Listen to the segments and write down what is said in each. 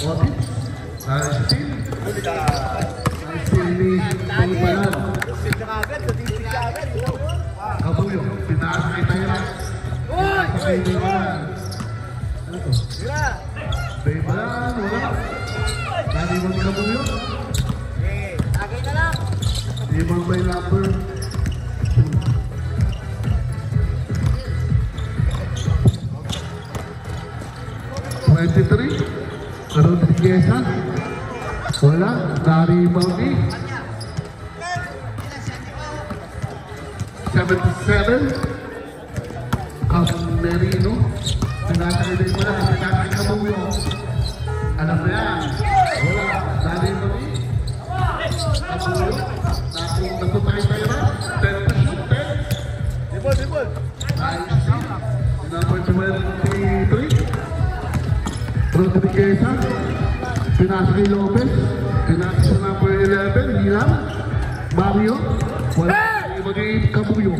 Otis. Nice steal. Nice steal ni Pangbalan. Kabuyo. Pinaas kay Tyra. Kay Pangbalan. Ano to? Pangbalan. Wala. Nani mo Kabuyo. Tagay na lang. Ibang may number. Rodriguez, wala, dari Baudi. 77, Camerino, pinakalitin mo lang, pinakalitin ka mo yun. Alam na yan, wala, dari Baudi. Kabuyo, naputay tayo na, 10. Dibol. Number 23. Rodriguez, pinasa kay Lopez, pinasa sa number 11, Milan, Mario, wala, magiging Kabuyo,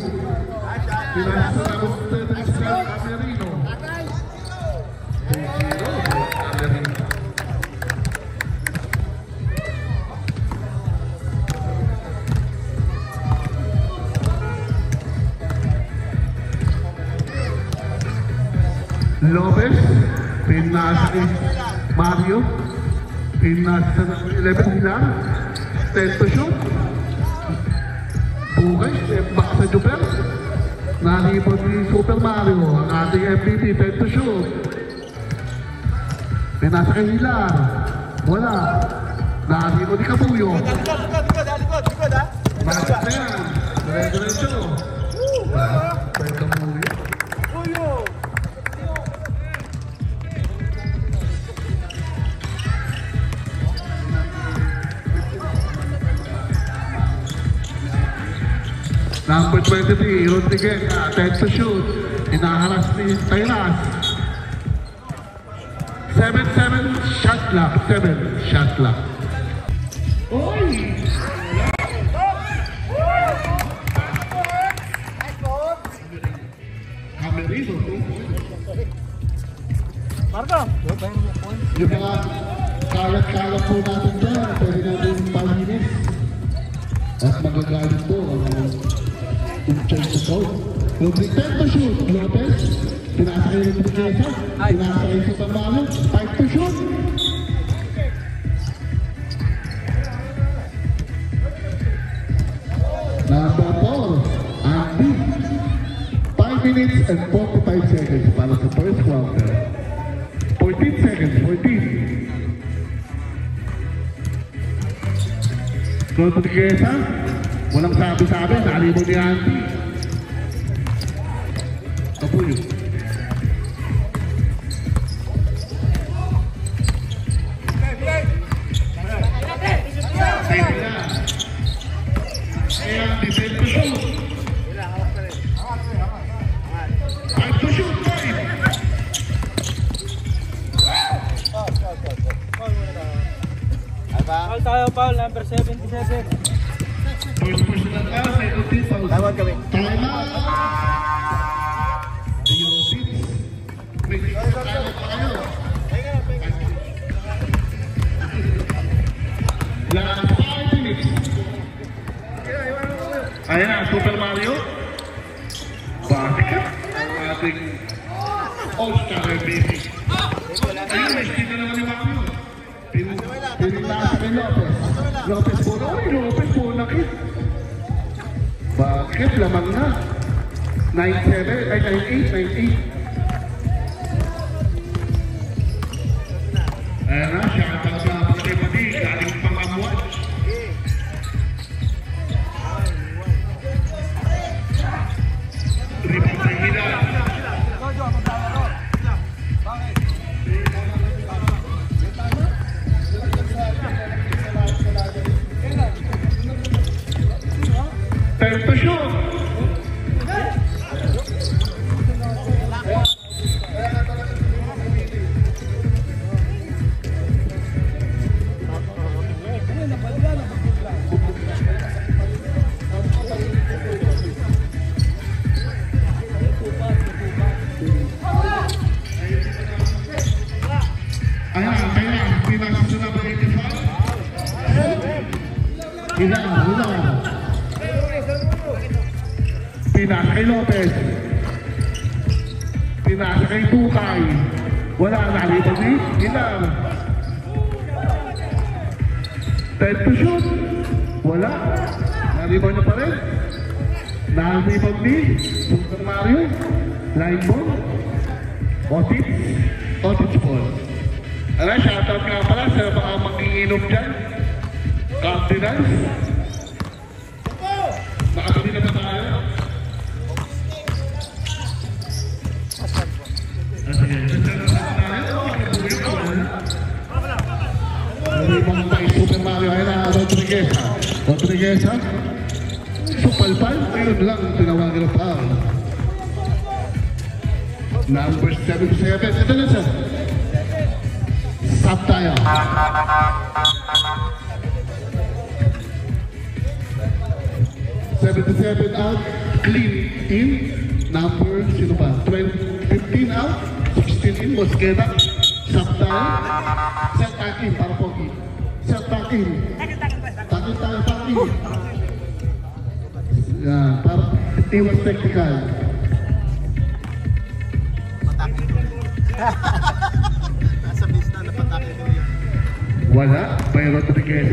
pinasa sa number 37, Camerino, Lopez, pinasa kay Mario, pinasa sa 11 Milan, 10 to shoot. Bukay, back sa Jupel. Nalipot ni Super Mario, ang ating MVP, 10 to shoot. Pinasa kay Milan, wala. Nalipot ni Kabuyo. Likod ha? Masok na yan, dire-diretso. Kay Kabuyo. Number 23, Rodriguez, 10 to shoot. Inaharas ni Tyras. 7-7, shot clock. 7, shot clock. Oy! Camerino, 2 points. Marco! Yung mga kalat-kalat po natin dyan, pwede natin palinis. At magagalit po ang in-charge to go. Rodriguez, 10 to shoot. Lopez, pinasa kayo ng Rodriguez, pinasa kayo sa Pambalo, 5 to shoot. Number 4, Andy. 5 minutes and 45 seconds para sa first quarter. 14 seconds, 14. Rodriguez, walang sabi-sabi, nalibot ni Andy. Kabuyo. Andy, 10 to shoot. 5 to shoot, 5. Foul, number 77. First personal foul, second team foul. Tawag kami. Time out! May time pa kayo. Last 5 minutes. Ayan na, Super Mario. Basket. Ating All-Star MVP. Ayun, may skin na naman yung Mario. Pinilasa kay Lopez. Lopez po na. Uy, Lopez po na kit. Bakit? Lamang na. 9-7, ay 9-8, 9-8. Ayan na, siya ang pagkakapag kay Pati. Galing pang amuan. Rebound kay Milan. To shoot. Hilar. Pinasa kay Lopez. Pinasa kay Tukay. Wala, nakalipas ni Hilar. Time to shoot. Wala. Nalibaw niya pa rin. Nalibaw ni Super Mario. Line ball. Otis ball. Alright, shoutout nga pala sa mga mag-iinom dyan. Cardinals. Nakasali na ba tayo? Sige, ibang tayo Super Mario ay na Rodriguez ha? Supalpal, ayun lang tinawagin ng foul. Number 77, ito na sir. Stop tayo. 77 out, clean in. Number, sino ba? 15 out, 16 in, Mosqueda. Stop tayo. Set takin para pogi. Set takin. Takin tayo, takin. Yan, para iwas technical. Nasa base na napatakin mo yan. Wala, may Rodriguez.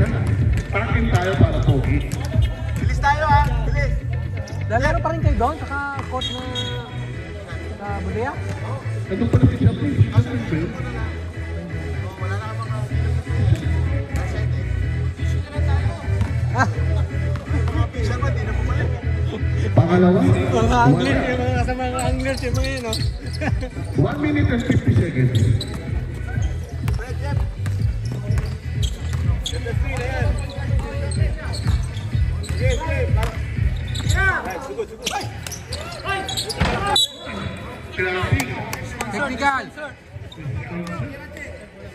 Takin tayo para pogi. Bilis tayo ha, bilis. Lalaro pa rin kayo doon, saka court na sa Budea? Nandun pala si Chaplin. Wala na ka mga mga pitcher mo, di na bumalik. Pangalawa. Mga angler, Wala. yung mga sa mga anglers, yung mga yun, no? 1 minute and 50 seconds. Fred, Jeff. Jeff, the free na yan. Sige. Right, sugod. Classic. Technical!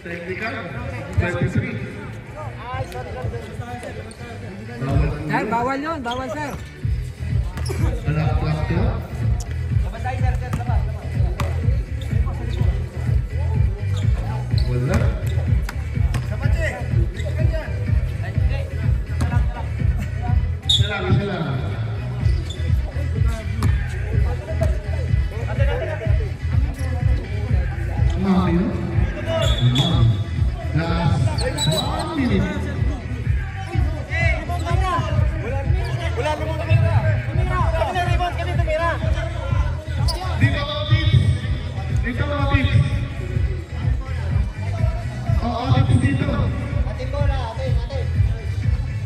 Technical. 23. Sir, bawal yun, bawal sir. Anak plus 2. Wala. Isa lang. Mami. Last 1 minute. Wala namang tumira. Kami na rebound, kami tumira. Dito mga tips. Oo, tips dito. Atin bola.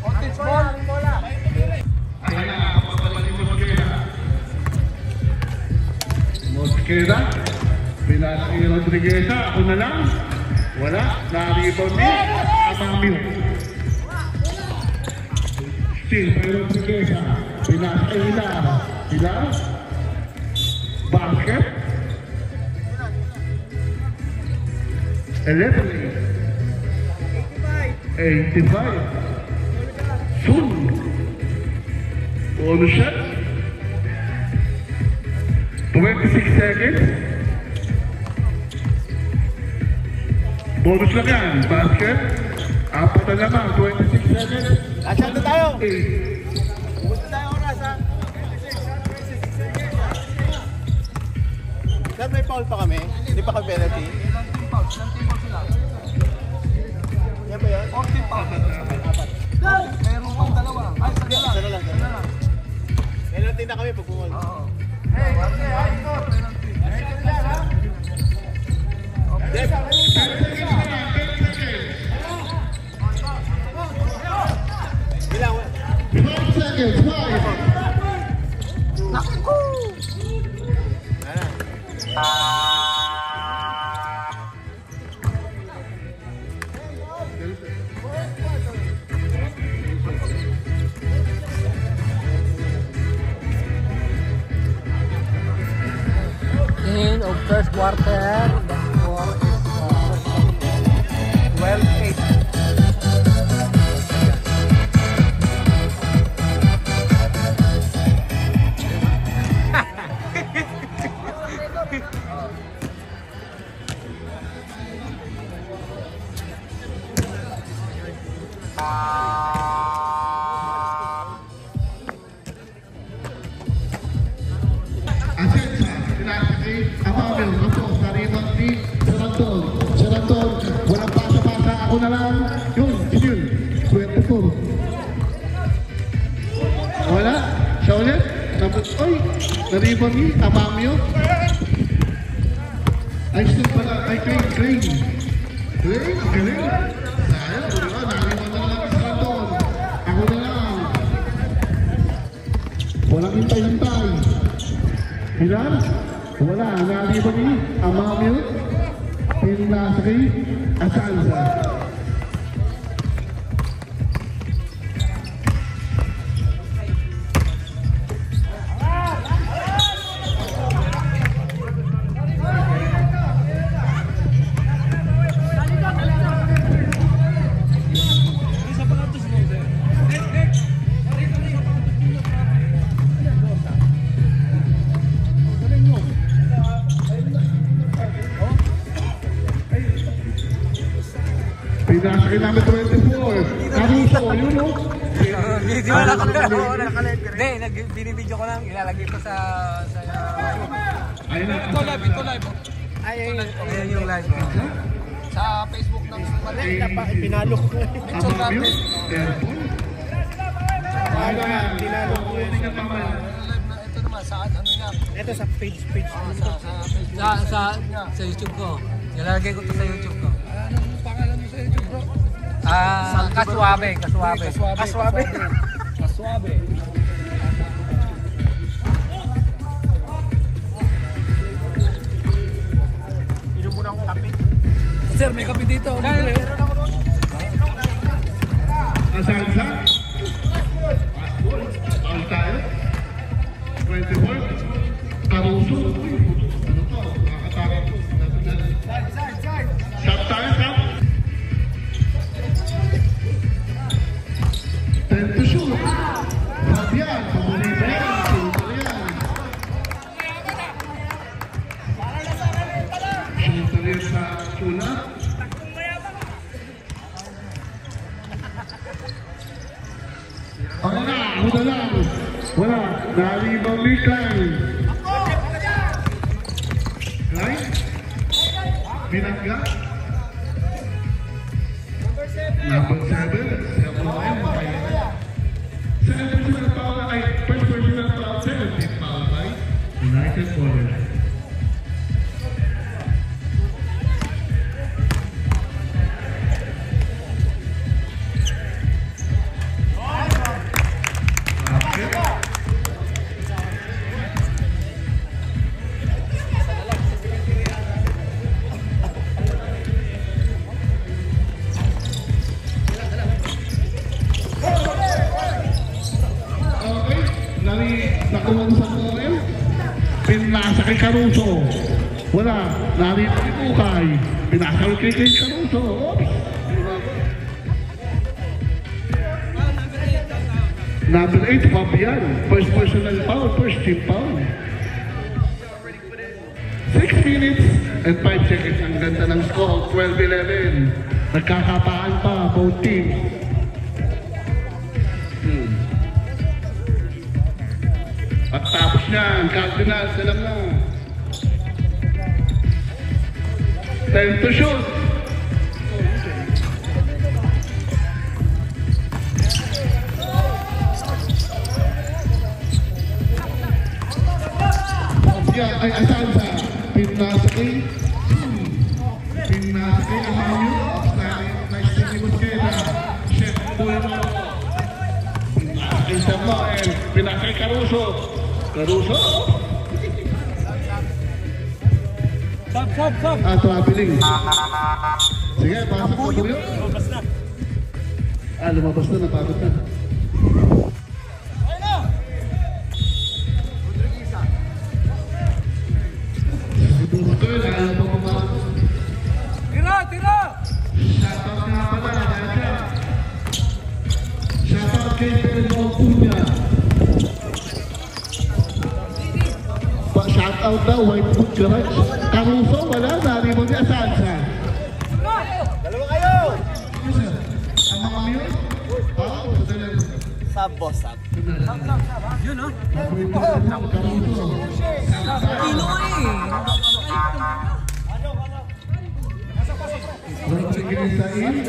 Otis bola. Ayan na, kapapalagin mo Mosqueda. Pinasa kay Rodriguez. Ako na lang. Wala. Na-rebound ni Amamio. Still, kay Rodriguez. Pinasa kay Hilar. Basket. 11. 85. Soon. Bonus shot. 26 seconds. Bonus lang yan. Basket. Apat na naman. 26 seconds. Asan na tayo? 8. Gusto tayo oras ha. Sir, may foul pa kami. Hindi pa kami penalty. Yan ba yun? Meron pang dalawa. Ay, Isa na lang. Penalty na kami pag bumol. Bilang. 5 seconds. 5. Naku! End of first quarter. The score is 12-8. ako na lang. Yun, yun. 24. Wala. Siya ulit. Oy, na-rebound ni Amamio. Ay, still pala. Ay, Crane. Crane, galing. Sayang, diba? Na-rebound na lang isa doon. Ako na lang. Walang hintay-hintay. Ilan? Wala. Na-rebound ni Amamio. Pinasaki. Asansa. Pinasaki namin 24. Caruso, yun o. Video na nakalit. Hindi, binibidyo ko lang. Ilalagay ko sa Ayun na. Ito live. Ayan yung live. Sa Facebook ng Mali. Pinalo ko. Picture natin. Pinalo ko. Ito naman, saan? Ano niya? Ito sa page. Sa Sa YouTube ko. Ilalagay ko to sa YouTube ko. Anong pangalan mo sa YouTube, bro? Kaswabe. Inom muna akong kape. Sir, may kape dito. Asansa. All tayo. 24. Caruso. Ano to? Nakakatakot to. Shot tayo, shot. 10 to shoot. Fabian, paborito yan. Shooter yan. Shooter yan sa tuna. Wala, wala lang. Wala, nalibang ni Klein. Klein? Binangga? Number 7. Second personal foul ay first personal foul, 17 foul by United Warriors. Nakuha sa Noel, pinasa kay Caruso. Wala, narito ni Bukay. Pinasa kay Caruso. Oops. Number 8, Fabian. First personal foul, first team foul. 6 minutes and 5 seconds. Ang ganda ng score, 12-11. Nagkakapaan pa, both teams. At tapos niyan, Cardinals, alam na. 10 to shoot. Yeah, ay Asansa. Pinasa kay Amayo. Nice to meet you. Chef Bueno. Pinasa kay Samuel. Pinasa kay Caruso. Stop. Traveling. Sige, pasok na po yun. Lumabas na. Lumabas na, napagod na. Ito yun, ayaw pa pumasok. Tira! Shoutout nga pala, dyan. Shoutout kay Pedro Punya. Shoutout daw, White Book Garage. Caruso, wala, naribang ni Asansa. Dalawa kayo! Ang mga mute? Sab, boss, sab. Yun, no? Caruso. Kilo eh. Rodriguez in.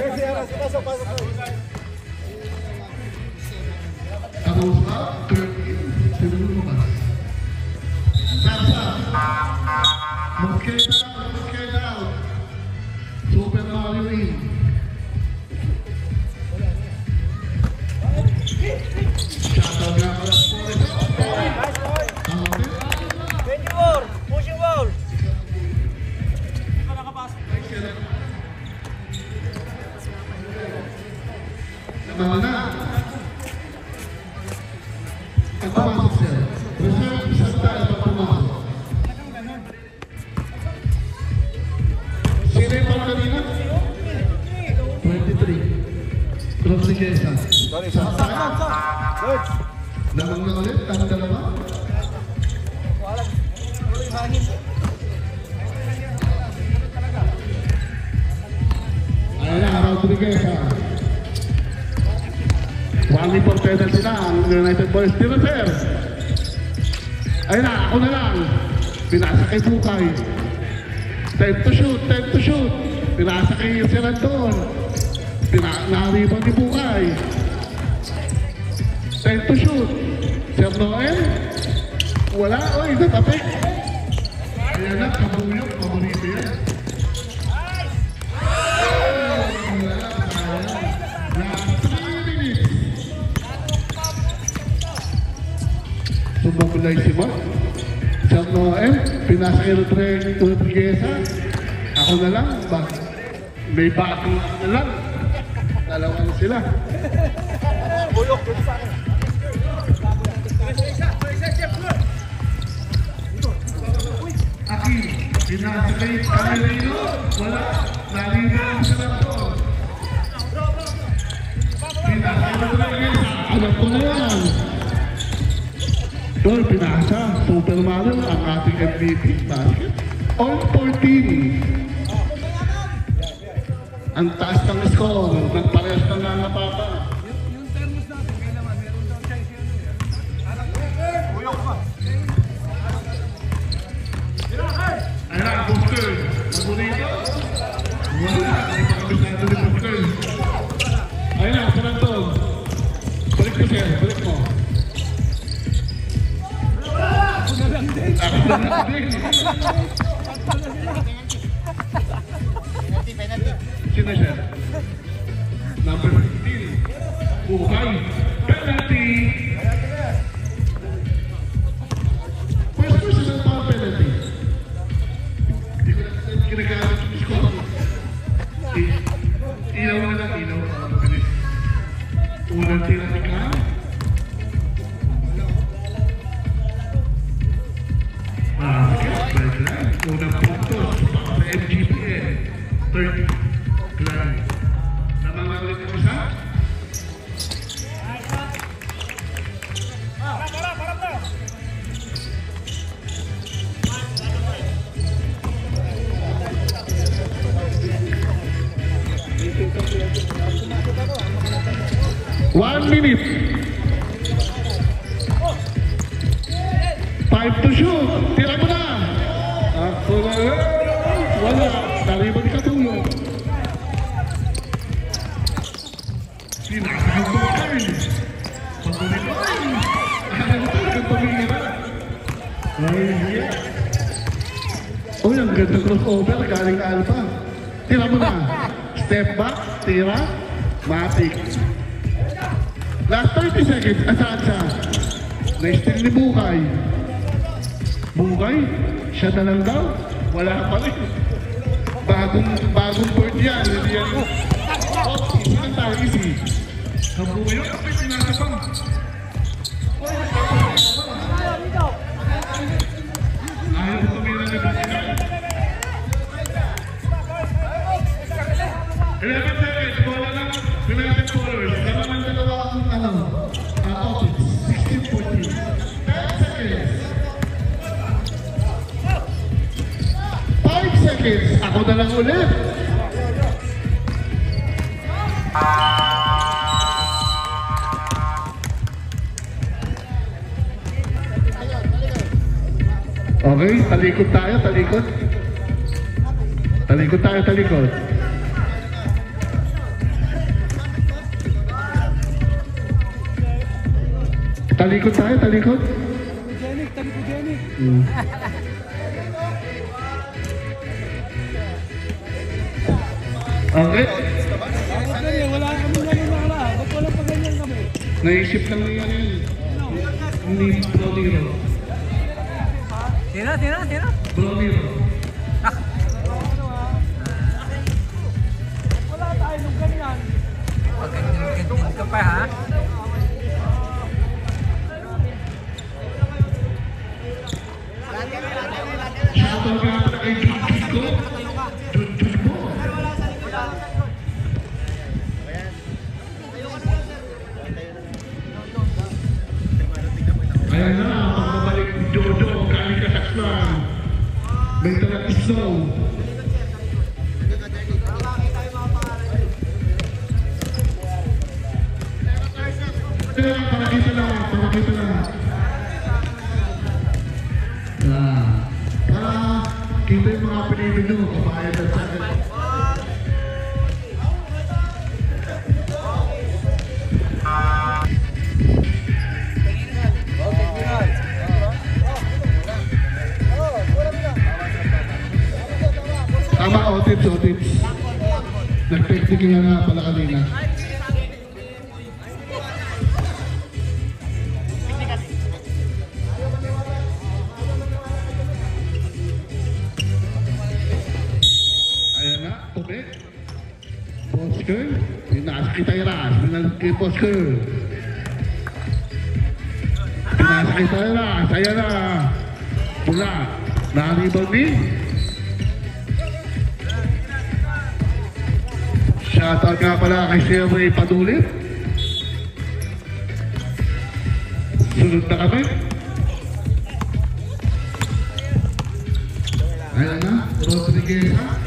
Kamusta? Turn in. Sino lumabas? Nasa. Mosqueda out. Super Mario in. Shutdown nga pala po ito. Pushing ball. Naman na. Ang pumasok siya. Reserve isang tayo pa pumasok. Sino yung pala kanina? 23. Rodriguez. Lamang na ulit. Ang dalawa. Ayan na, Rodriguez. Wali for penalty na ang United Boys. Tiro sir. Ayun na, ako na lang. Pinasa kay Bukay. Time to shoot. Pinasa kay Sir Anton. Naharipan ni Bukay. Time to shoot. Sir Noel. Wala, oy, natapik. Ayan na, kabuyok, paborito yan. Sumabulay si Mark. Sir Noel, pinasa kay Rodriguez. Ako na lang, may bago na lang. Dalawa na sila. Bulok dito sa akin. Aki, pinasa kay Camerino. Wala, nalinaw sila to. Pinasa kay Rodriguez. Alam ko na yan. Doon, pinasa. Super Mario, ang ating MVP basket. All 14. Ang taas ng score, nagparehas ng nangapapa. Yung thermos natin, kaya naman, meron daw siya yung Bulok pa. Ayun na, booster. Nagulito. Wala, hindi pa kabisado ni booster. Ayun na, San Anton. Balik ko siya, balik mo. Ako na lang din. Ako na lang din. Sino siya? Number 15. Bukay. Penalty. Pwede ko sila mga penalty. Hindi ko na ginagamit yung score. Ilaw na lang, ilaw. Mabilis. Unang tira ni Ka. Balik lang. Unang puntos para sa MGPN. Third line. Namang ulit ang isa. One minute. 5 to shoot. Tira mo na. Ako na lang. Wala. Nariban ka tulog. Sinasahag mo kayo. Pagkulit mo. Ano mo talaga pamilira? Ay, yeah. Uy, ang ganda crossover. Galing Alpha. Tira mo na. Step back. Tira. Matic. Last 30 seconds. Asaan siya? Na-steal ni Bukay. Bukay? Siya na lang daw? Wala pa rin. Bagong board yan. Hindi yan. Oh, easy lang tayo, easy. Kabuyo, kapit sinasapang. Ayaw ko tumira na basikan. 11 seconds. Bola lang. United Colors. Naman ang dalawang offense. 16-14. 10 seconds. 5 seconds. Ako na lang ulit. Okay, talikod tayo, talikod. Talikod tayo, talikod. Talikod tayo, talikod. Talikogenic, talikogenic. Okay. Wala kami na nila. Ba't wala pa ganyan kami? Naisip lang niya yun. Hindi Broniro. Tira. Broniro. Wala tayo nung ganyan. Pagkakinig ka pa ha? Shoutout nga pala kay Junjun ko. Junjun mo. Ayan na, pagbabalik ni Jojo, galing Kazakhstan. May talang isong. Parakita lang. Para kita yung mga pinibino, kabayan at sa akin. Tama, o-tips. Nag-technique nga pala kanina. Ayan na, okay. Bosker, pinasakit tayo ras. Kay Bosker. Pinasakit tayo ras. Ayan na. Mula. Naribang ni. Shoutout nga pala kay Sir Ray Padulit. Sunod na kami. Ayan na, Rodriguez ha.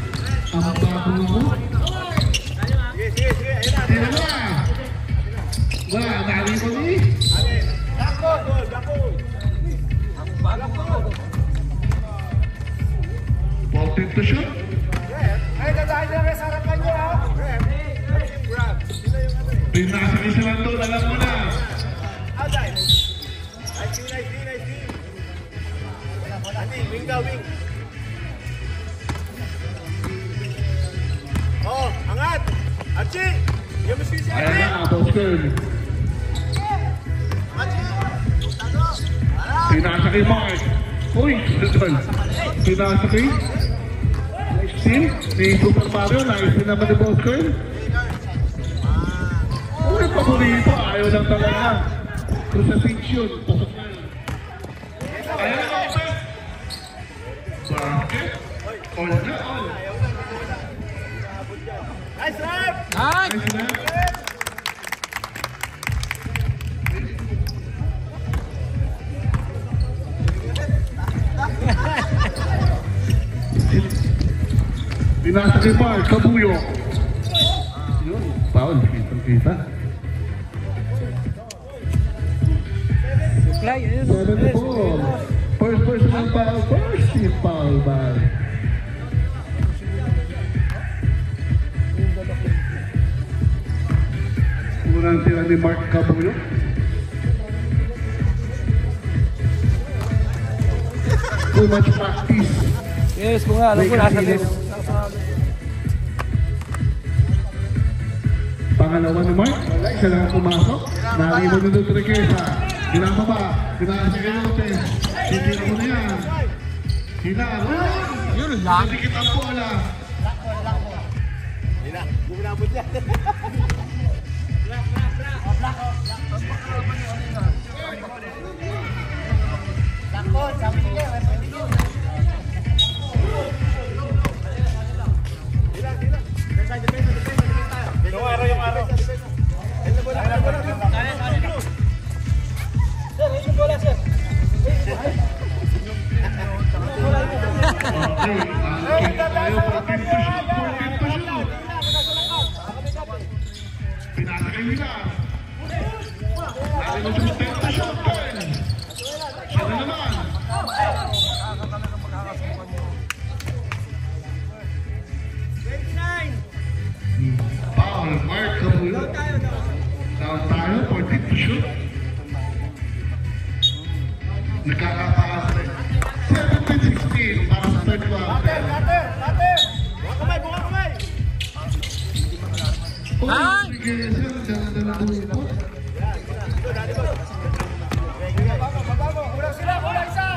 Ang bagong ako. Ayan na. Wala, naribang ni. Voltage to shot. Pinasakit sa lang doon, alam mo na. Wing. Oh, angat! Archie! Yung miski si Ayan Archie! na, Bosker. Pinasakit Mark. Uy, doon. Pinasakit. Steal. Ni Super Mario, nice naman ni Bosker. Uy, paborito. Ayaw lang talaga. Kung sa cinch yun, pasok na yun. Ayan na, Bosker. Basket. All na, all. Nice rap! Nice na. Pinasakit Mark, Kabuyo. Yun, foul. Kita. Supply, ayun. 7 ball. First personal foul. First team foul by. Unang tira ni Mark Kabuyo. Too much practice. Yes, kung nga, alam ko nasa din. Pangalawa ni Mark. Isa lang ang pumasok. Nariwan ni Rodriguez. Ginama ba? Ginama si Gayotes. Titira mo na yan. Hinaro. Yun lang. Dikit ang bola. Guminabot yan. Yung araw. Sir, yung bola, sir. Okay. Tayo for 10 to shoot. Pinasakay nila. Natin mo siya 10 to shoot. Siya na naman. Foul, Mark Kabuyo. Down tayo for 10 to shoot. Nagkakapaan. 17-16 para sa third quarter. Buka kamay, buka kamay. Ay! Sige, sir. Ganda na po. Bago, kulang sila, kulang isa.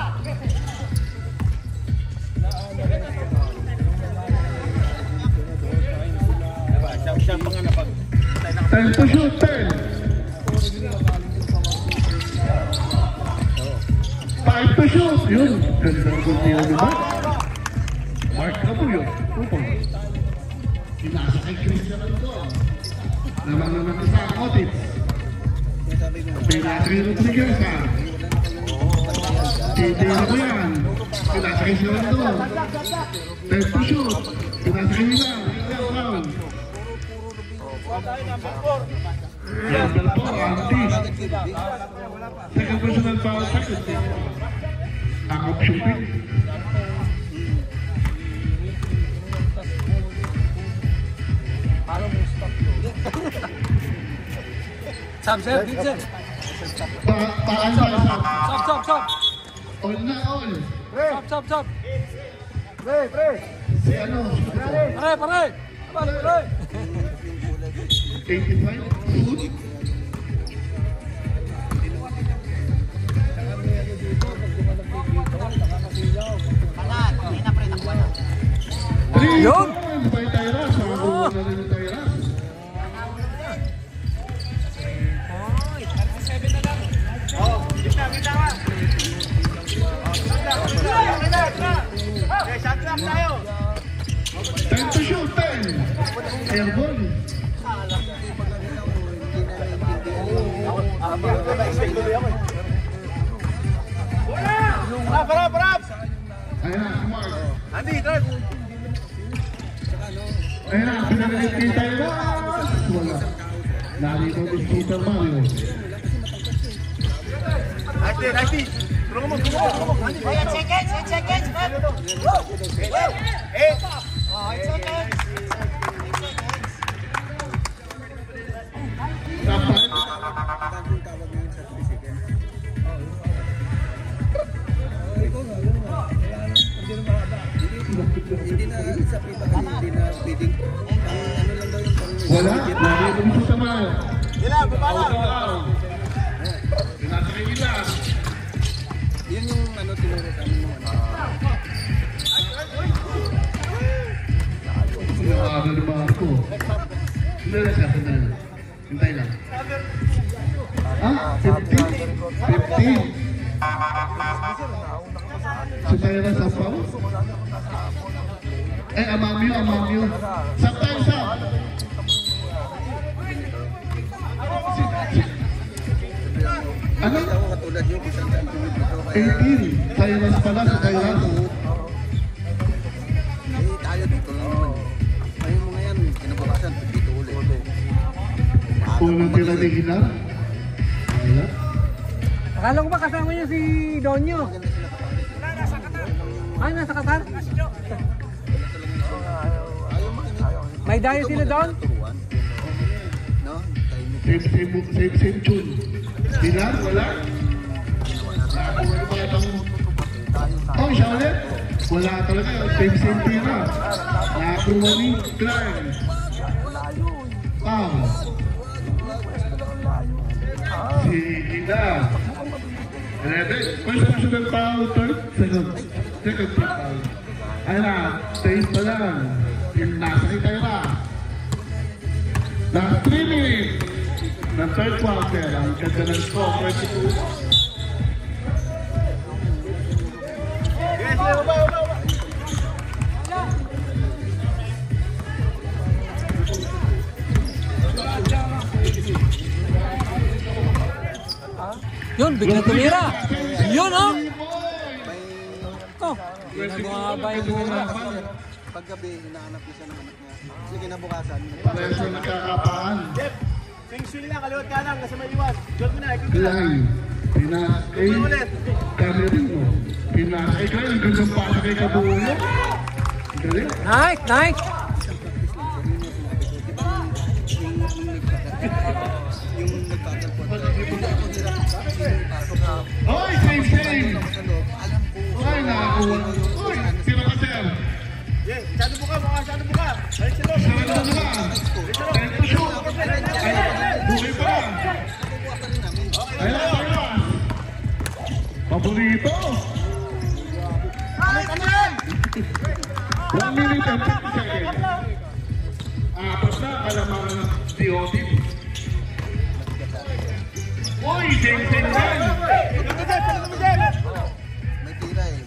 Siya pa nga napag... 10 to shoot, 10. 5 to shoot. Yun. Ganda ng kuntiyo, di ba? Mark na po yun. Opo. Pinasa kay Christian ito. Naman naman isa ang Otis. Pinasa kay Rodriguez, ha? Titira ko yan. Pinasa kay Silan ito. 10 to shoot. Pinasa kay Milan. Round. Number 4, Antis. Second personal foul, second. Ang option pick. Sam, sir, Vincent. Parang sa isa. Stop. All na all. Stop. Si ano? Pare. 85. Shoot. Three Yun. points by Tyras. Nakakuha na rin ni Tyras. Kita ka. Shot clock tayo. 10 to shoot, 10. Airborne. Parap! Ayan na, smart. Andy, drive. Ayan na, pinagalit kay Tyras. Wala. Narito din Super Mario. Nice. Tulungan mo. Andy, 8 seconds. 8 seconds. 8 seconds. Dapat. Wala. Narito din Super Mario. Ilan, babala. Pinasa kay Ilan. Yun yung ano tinuro sa amin mo. Ano na ba ako? Hindi na siya. Hintay lang. Ah, 15? 15? Si Tyra sa pao? Amamyo. Sabtay sa! Ano? Ako katulad yung isang centimeter ko 18. kaya Tyras pala sa Tyras. tayo dito lang naman. Ayun mo ngayon, kinabukasan, dito ulit. Unang tira ni Hilar. Ayan. Akala ko ba kasama niyo si Donyo? Ay, nasa Qatar? May dayo sila doon? Turuan. No? Same tune. Hilar, wala? Oh, siya ulit? Wala talaga. Same pina. Nakakuha ni Klein. Pam. Si Hilar. 11. First national foul, second foul. Ayun na, taste pa lang. Yung nasa itay na. Last 3 minutes ng third quarter. Ang ganda ng score, 22. Yes, baba. Yun, biglang tumira. Yun, oh! May Oh, ginagawa ba yung tumira? paggabi, hinahanap niya siya ng anak niya. Kasi kinabukasan, Pwesto nagkakapaan. Jeff, feng shui lang, kaliwat kanan, nasa may iwan. Jot mo na, ikaw na. Line. Pinas kay Camerino. Pinas kay Klein. Ang gandang pasa kay Kabulo. Galing. Nice! yung nagtatalpon. Hindi ako nila. Oy, same. Otis. Uy, Jensen yan! May tira eh.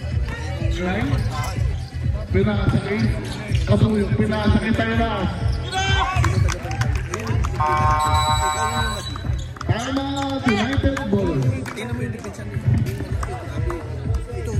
Right? Pinakasakay. Kabuyo, pinakasakay tayo na. Tama, United ball. Tingnan mo yung depensa nila. Ito.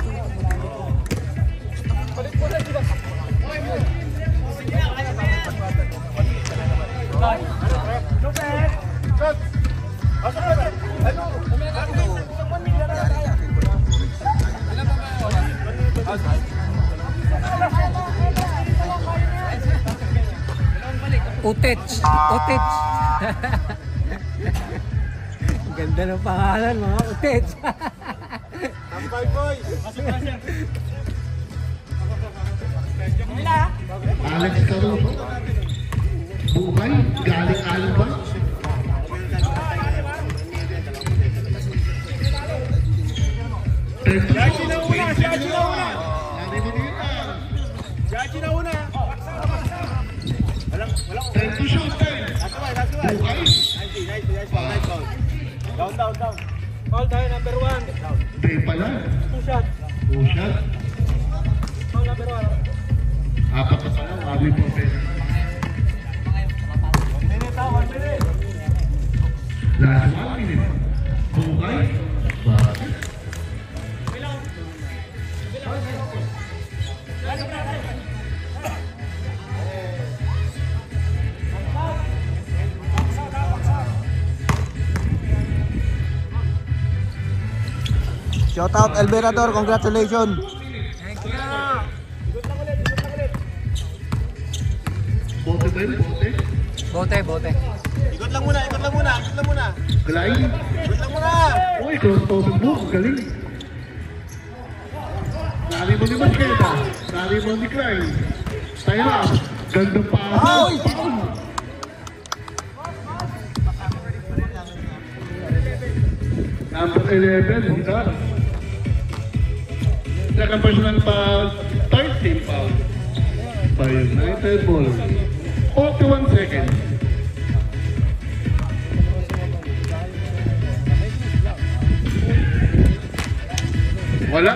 Utech. Ganda ng pangalan, mga Utech. Alex Caruso. Buhay, galing Alba. Jaji na una! Nari Manila. Jaji na una! Walang. Time to shoot time. That's right. Buhay. Nice foul. Down. Foul tayo, number 1. Day pala. 2 shot. 2 shot. Foul number 1. Apat na pala. Wali po pwede. 1 minute. Last 1 minute. Buhay. Bakit? Shout out El Berador, congratulations. Bote ba yun? Bote. Ikot lang muna. Glide. Ikot lang muna. Uy, cross-tossing mo. Galing. Nari mo ni Masqueda. Nari mo ni Klein. Tayo na. Gandang pasa. Foul. Number 11, Hidar. Second personal foul. Third team foul. By United ball. 41 seconds. Wala.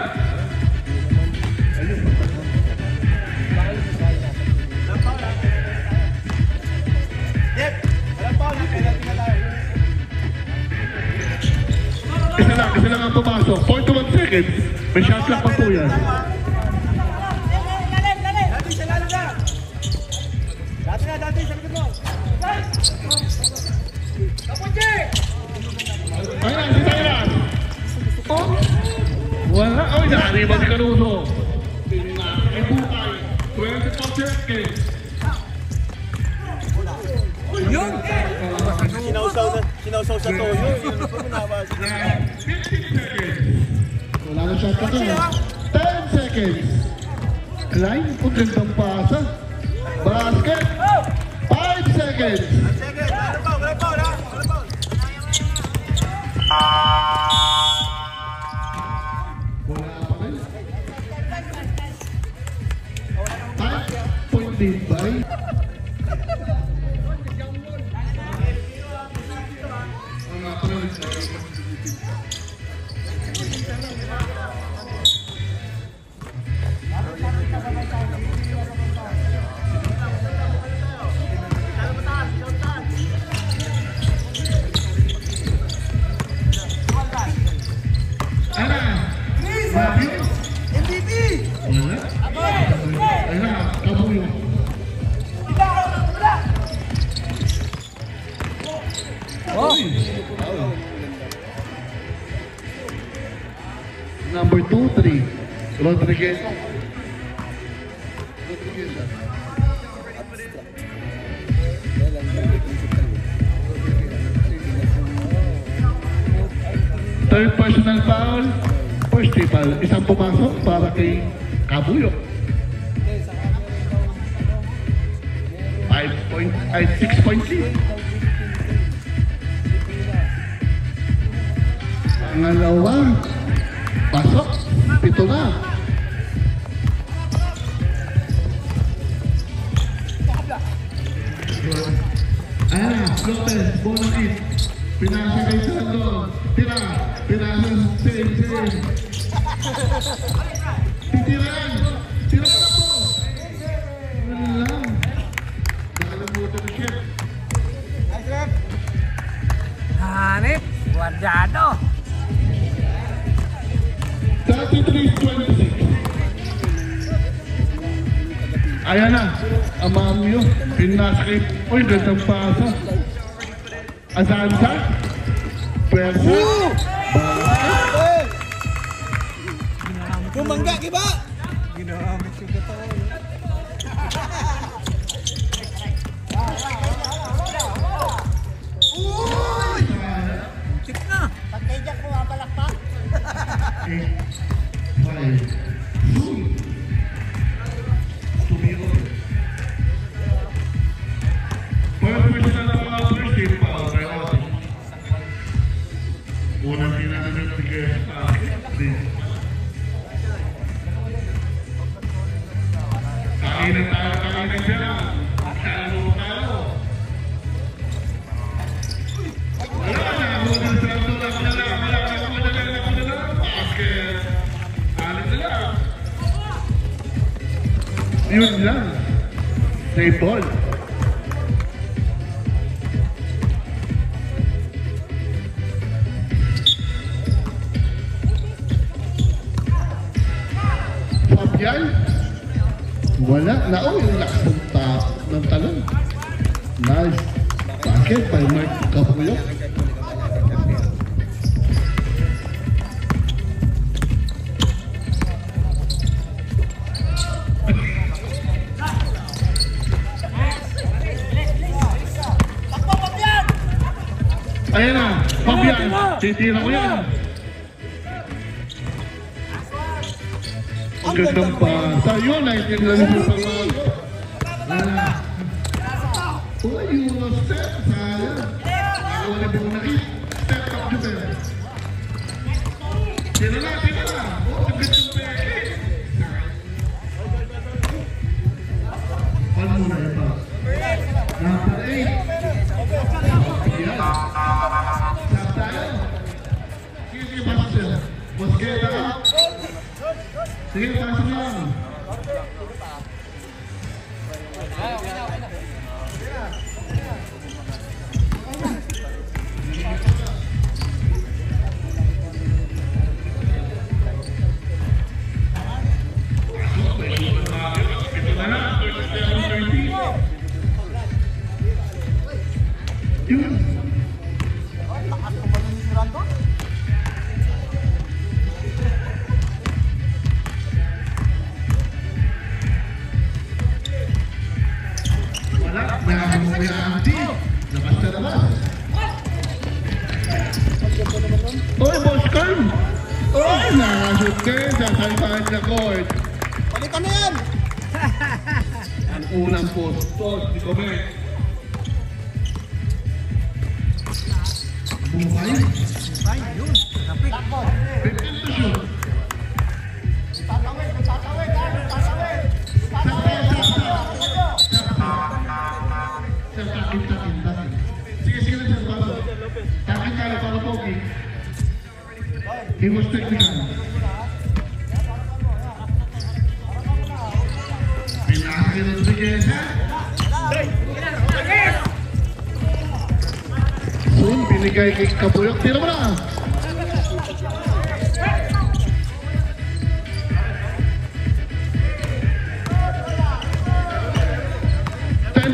Yep. Walang foul. Penalty na tayo. Isa lang ang pumasok. 41 seconds. May shot clock pa po yan. Dati sa likod mo. Ayan, si Tyran. Oh. Wala. Oh, nari ba si Caruso? Ay, Bukay. 24 seconds. Yun! Sinausaw sa toyo. Yun po naman. 15 seconds. Wala na shot clock yan. 10 seconds. Klein, kung gandang pasa. Basket. 5 seconds. Second. Walang foul. Wala pa rin. 5 point lead by MVP! wala. Ayun na, Kabuyo. Oh! Number 2-3. Rodriguez. Third personal foul. First three foul. Isang pumasok para kay Kabuyo. 6 point lead. Pangalawa. Pasok. 7 na. Lopez, bola hit. Pinasa kay Sandon. Tira. Pinasa, save. Titiran. Tira na po. Ano lang. Nakalimutan na siya. Hanip, guardado. 33-26. Ayan na. Amamyo. Pinasakit. Uy, gandang pasa. Azanza. Pwersa. Bumangga, kiba! Tip na. Pagkajak mo, palakpak. 8, 5, zoom. Tumiro. Pwede na lang ang first team pa. Unang tinanong sige sa akin. Kainan siya. Talo. Wala na, huwag sa tulak na lang. Basket. Alit na lang. Yun lang. Save ball. Fabian. Wala. Nao yung lakas ng talon. Nice. Basket by Mark Capuyok. Ayan na, Fabian, titira ko yan. Ang gandang pasa. Yun, naintin lang yung pangwag. Uy, yung step, sayang. Ako na po nakit. Step up yun eh. Tira na. Oh, ang gandang peke. Paano muna yung pass? Number 8. Sige, pasok lang. Yun. Oy, Boss Carl! Oy, nakashoot kayo sa salpahan na court. Palitan na yan! Ang unang post, di ko ba? Bumukay? Ay, yun. Napit. 15 to shoot. Tatawid! Takin. Sige na siya, Pablo. Takin ka na para pogi. He was technical. Pinakaki ng Bigesa. Soon, binigay kay Kapuyok. Tira mo na.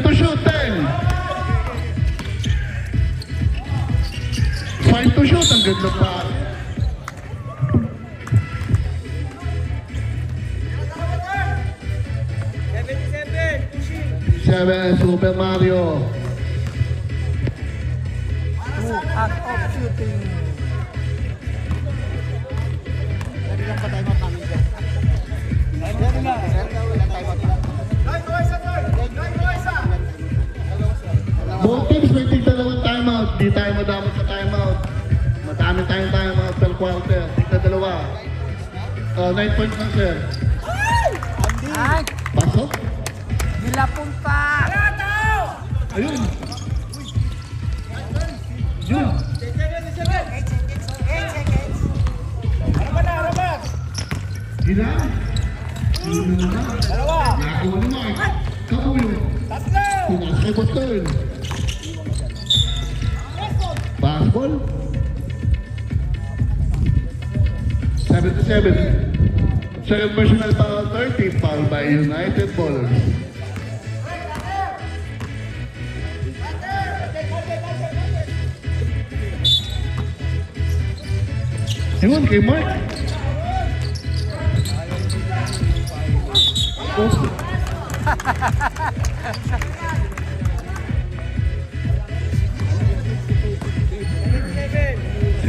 To shoot, 10. 5 to shoot, ang ganda pa. 7, Super Mario. Act of shooting. Pwede lang pa tayo mapangin dyan. Pwede na. Wala tayo mapangin. Both teams may tigdalawang timeout. Di tayo madamot sa timeout. Madami tayong timeout per quarter. Tigdadalawa. 9 points lang, sir. Ay, Pasok? nila punta. Ayun. Bilang. Sino naman? Nakakuha ni Mark. Kapuyo. Tumas kay Boston. Fastball. 7-7. Second personal foul, 30. Foul by United Ballers. Yun, kay Mark. Oh.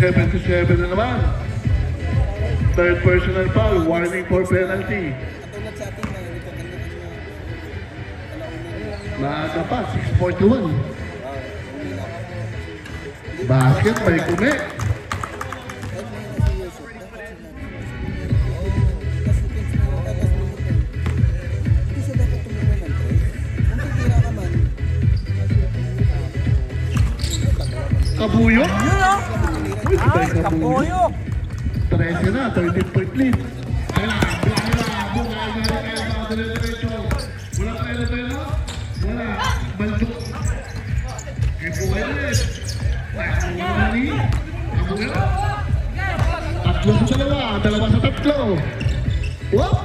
7-7 na naman. Third personal foul, warning for penalty. Katulad sa atin na hindi ko ganda Naaga pa, 6-41. Basket, may kume. Kabuyo? Yun o! Uy, sabay Ay, kapoyo! 13 na, 13-point lead. Ayun na, diretso. Wala pa rin tayo. Wala, baldok. Kabuyo ulit. Kabuyo. Tatlo sa dalawa, dalawa sa tatlo. Whoop!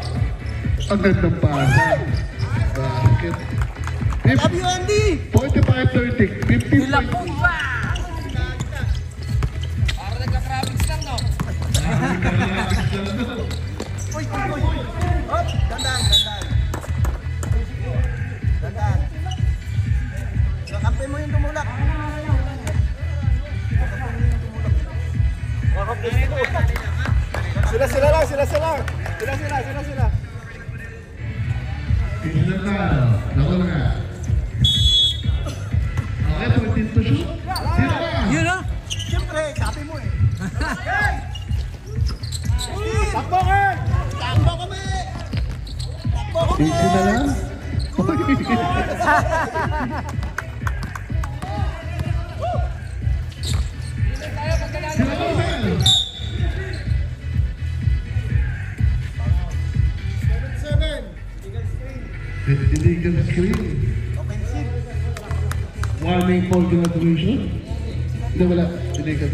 Ang gandang pasa. Basket. Love you, Andy! 45-30, 50 Nila points. Pumba! Uy! Hop! Dandan! Kakampi mo yung tumulak. Sila lang! Tingnan na. Lako na. Okay, 14 to shoot. Sino ba? Yun o! Siyempre, kapi mo eh. Easy na lang. Sino ba? Illegal screen. Warning for graduation. Hindi, wala. Illegal.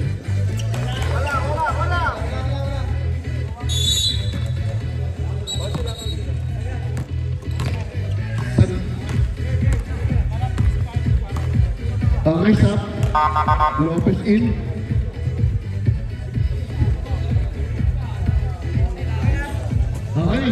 Okay, stop. Lopez in. Okay.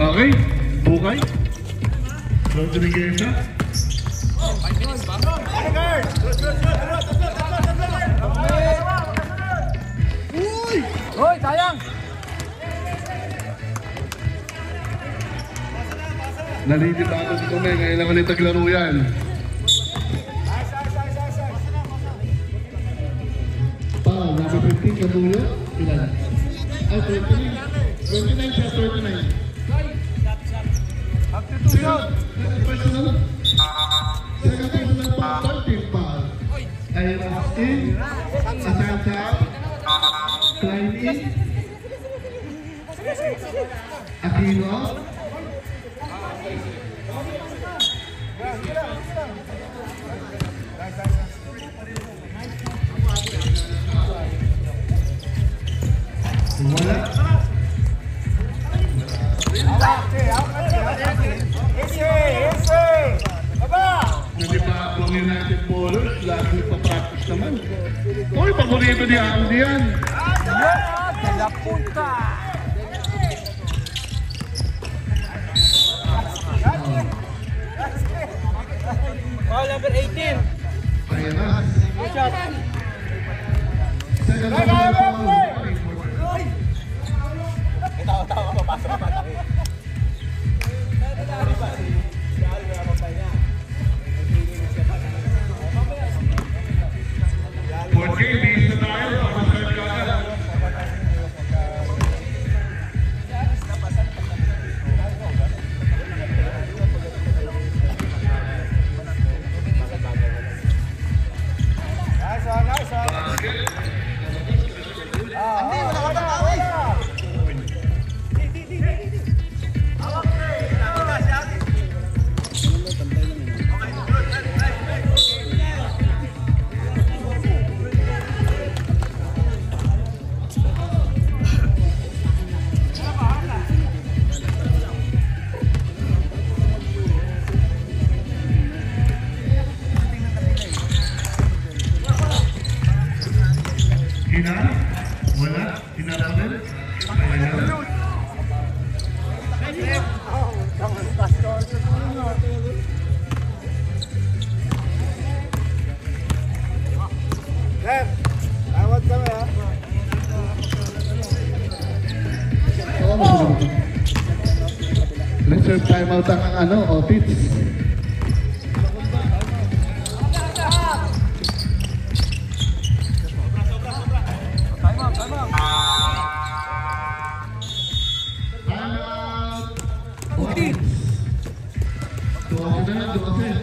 Okay, bukay. Rodriguez. Hoy, sayang! Nalilip ako si Kume, ngayon lang ulit naglaro yan. Number 15, Kabuyo. Ilan? Ay, 29. 29 siya, 29. Personal. Second personal pa, 13 pa. Ay, in. Asansa. Klein in. Aquino. Wala. Nalipa ang United Ballers, lagi pa practice naman. Uy, paborito ni Andy yan. Yun o! Nila Punta! Foul number 18. Ayan na. Good shot. Second personal foul. Sir, tawad kami ha. Reserve timeout ang Otis. Otis. 12 na, 12.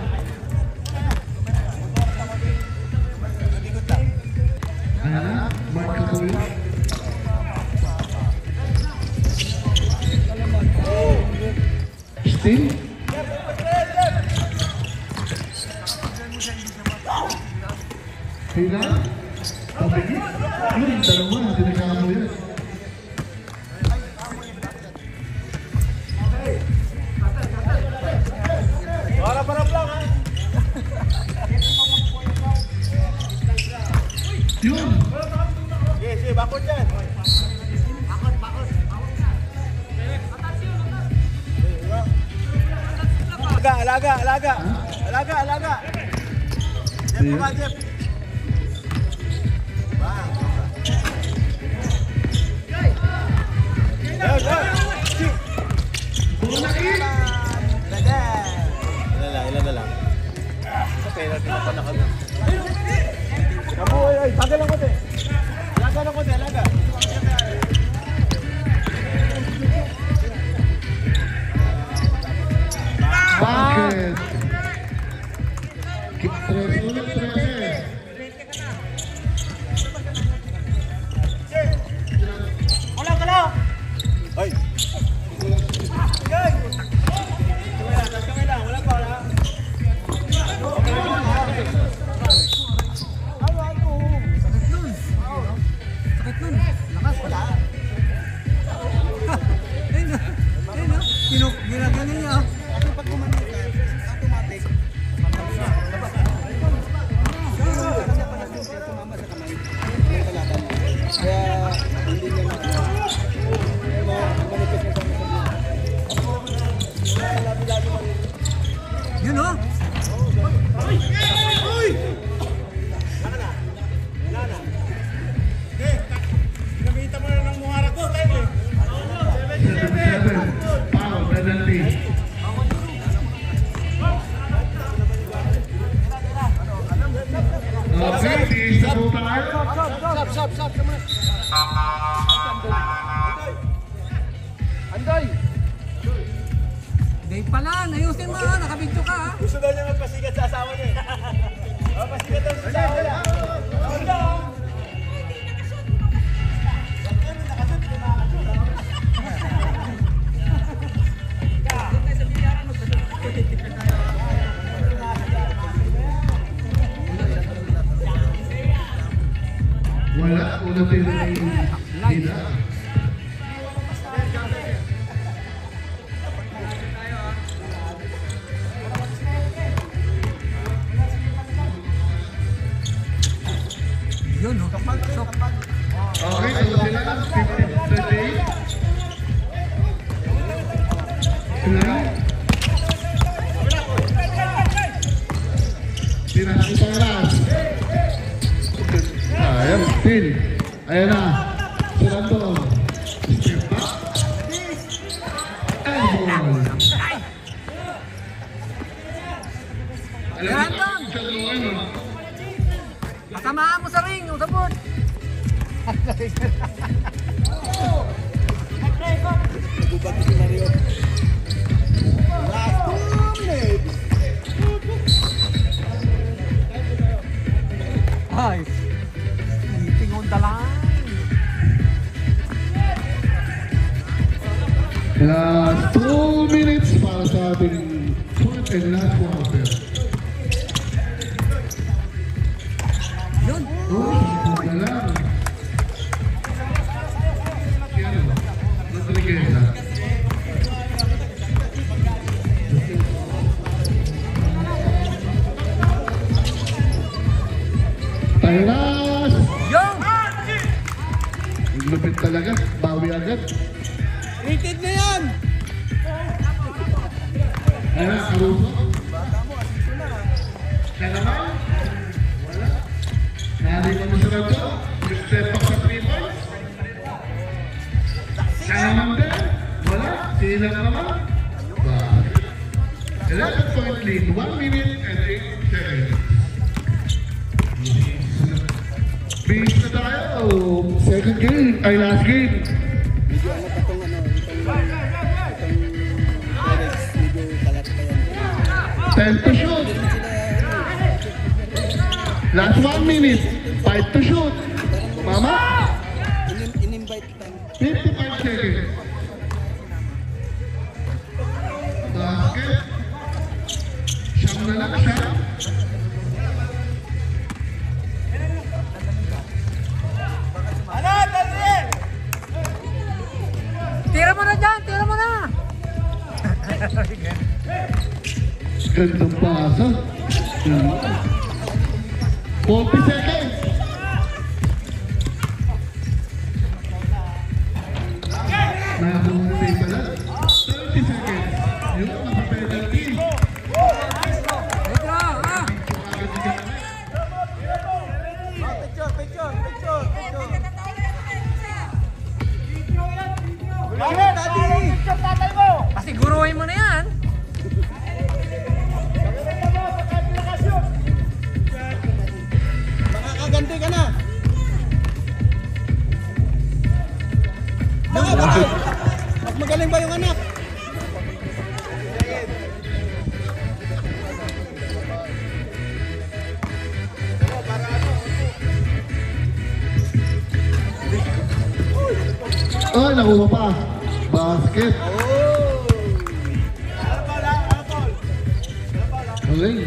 Ayan na, Mark Capulla. Still. Hila. Pabigit. Yun, dalawa. Hindi nagkakamo yan. Para lang ha. Yun. Sige, bakot dyan. Bakot. Alaga. Jeff, Sige. baba, Jeff. Bola in. Ilan na lang. Sa penalty na pa nakagod. Ay, tagal lang konti. Alaga. Bakit? 13 ulit, 13. Ay! Wala pa, wala. Sakit nun. Lakas. Ayun na. Ginaganin niya. Kasi pag kumanin ka, automatic. Kasi panasok siya tumama sa kamay. May kalaban. Kaya hindi niya manipis na sa Yun o. Pinamita mo na ng muharap ko, tayo eh. 7, foul, penalty. Okay, isa po tayo. Stop. Andoy! Dave pala. Ayusin mo ha. Nakabidyo ka ha. Gusto daw niya magpasikat sa asawa niya eh. Pasikat daw sa asawa niya. Wala, unang tira ni Hila. Yun o. So, Okay, so sila 15-38. Sila. Pinasi Panglas. Ayan, still. Ayan na. Sila to. Step back. And ball. Alam Yan mo, lang. sa luwan, no? Patamaan mo sa ring. Yung sabot. Nagubad si Mario. Last 2 minutes. Ay. Sleeping on the line. Last 2 minutes para sa ating fourth and last quarter. Yun. Oh, na lang. Yan o. Rodriguez. Tayras! Yung. Lupit talaga. Bawi agad. Rated na yan! Ayan, Caruso. Bata mo, asito na. Siya naman. Wala. Narinig mo sa radyo. Step back sa 3 points. Siya naman din. Wala. Sila naman. 11-point lead. 1 minute and 8 seconds. Base na tayo. Second game. Ay, last game. Medyo ano pa itong Perez, medyo kalat pa yan. 10 to shoot. Last 1 minute. 5 to shoot. Mama. In-invite lang. 55 seconds. Basket. Siyam na lang siya. Tira mo na dyan, tira mo na! Gandang pasa. 40 seconds. Nakakuha na yung pala. 30 seconds. Yung naka-penalty. Pedro, ah! Picture. Pasiguruhin mo na yan! Makakaganti ka na. Bakit? Mas magaling ba yung anak? Oh, nakuha pa. Basket. Okay.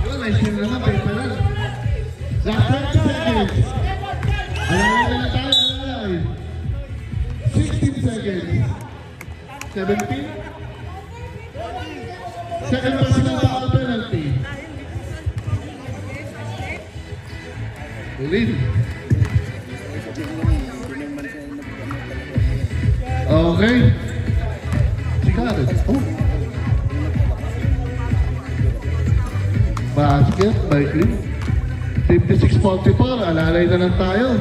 Yun, ay sila naman. Paper lang. Last 20 seconds. Alalay na tayo. Alalay. 16 seconds. 17. Second pa sila foul penalty. Ulit. Okay. Sigaret. Oh. Basket by Cliff. 56-44. Alalay na lang tayo.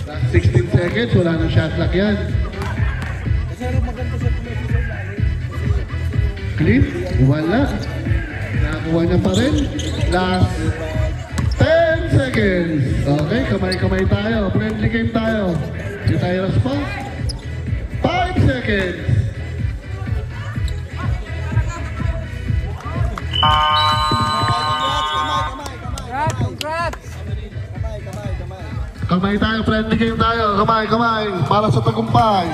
Last 16 seconds. Wala nang shot clock yan. Cliff. Wala. Nakakuha niya pa rin. Last 10 seconds. Okay. Kamay-kamay tayo. Friendly game tayo. Di tayo raspa. 5 seconds. Congrats! Kamay tayo, friendly game tayo. Kamay. Para sa tagumpay.